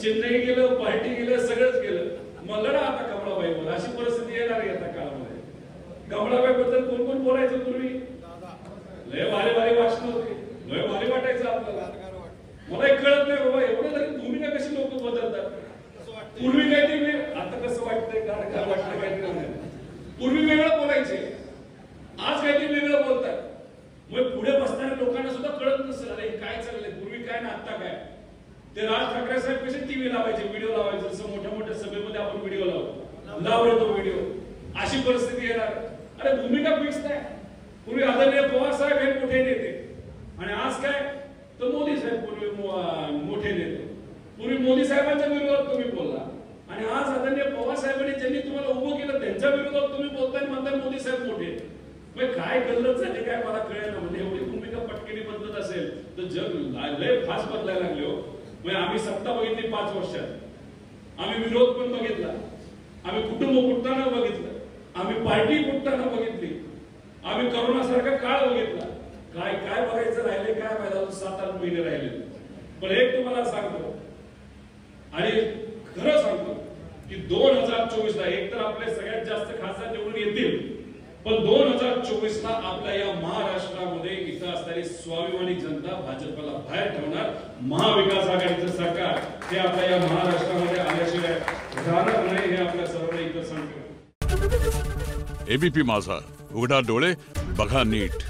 चेन्नई गेलं, पार्टी गेलं, सगळंच गेलं. मग लढा आता कमळाबाईवर. अशी परिस्थिती येणार आहे आता काळामध्ये. कमळाबाई बद्दल कोण कोण बोलायचं पूर्वी? लय भारी भारी भाषण होते, लय भारी वाटायचं आपल्याला. मला एक कळत नाही बाबा, एवढं तरी भूमिका कशी लोक बदलतात. पूर्वी काय ते आता कसं वाटतंय, काय वाटतं काय नाही. पूर्वी वेगळं बोलायचे, आज काहीतरी वेगळं बोलतात. मग पुढे बसणाऱ्या लोकांना सुद्धा कळत नसेल, अरे काय चाललंय, पूर्वी काय ना आता काय. ते राज ठाकरे साहेब कसे टीव्ही लावायचे, व्हिडिओ लावायचे, जसं मोठ्या मोठ्या सभेमध्ये आपण व्हिडिओ लावतो तो व्हिडिओ. अशी परिस्थिती येणार. अरे भूमिका फिक्स नाही. पूर्वी आदरणीय पवार साहेब हे मोठे नेते आणि आज काय तर मोदी साहेब पूर्वी मोठे नेते. पूर्वी मोदी साहेबांच्या विरोधात तुम्ही बोलला आणि आज आदरणीय पवार साहेबांनी ज्यांनी तुम्हाला उभं केलं त्यांच्या विरोधात तुम्ही बोलताय, म्हणताय मोदी साहेब मोठे. मग काय गल्लत झाली काय मला कळेल ना. म्हणजे एवढी भूमिका पटकेने बदलत असेल तर जग लय फास्ट बदलायला लागले हो. म्हणजे आम्ही सत्ता बघितली 5 वर्षात, आम्ही विरोध पण बघितला, आम्ही कुटुंब फुटताना बघितलं, आम्ही पार्टी फुटताना बघितली, आम्ही करोनासारखा काळ बघितला. काय काय बघायचं राहिले काय माहिती. 7-8 महिने राहिले. पण एक तुम्हाला सांगतो आणि खरं सांगतो की 2024ला एक तर आपले सगळ्यात जास्त खासदार निवडून येतील, पण 2024ला आपल्या या महाराष्ट्रामध्ये इथं असणारी स्वाभिमानी जनता भाजपला बाहेर ठेवणार. महाविकास आघाडीचं सरकार हे आपल्या या महाराष्ट्रामध्ये आल्याशिवाय राहणार नाही, हे आपल्या सर्वांना इथं सांगतो. एबीपी माझा, उघडा डोळे बघा नीट.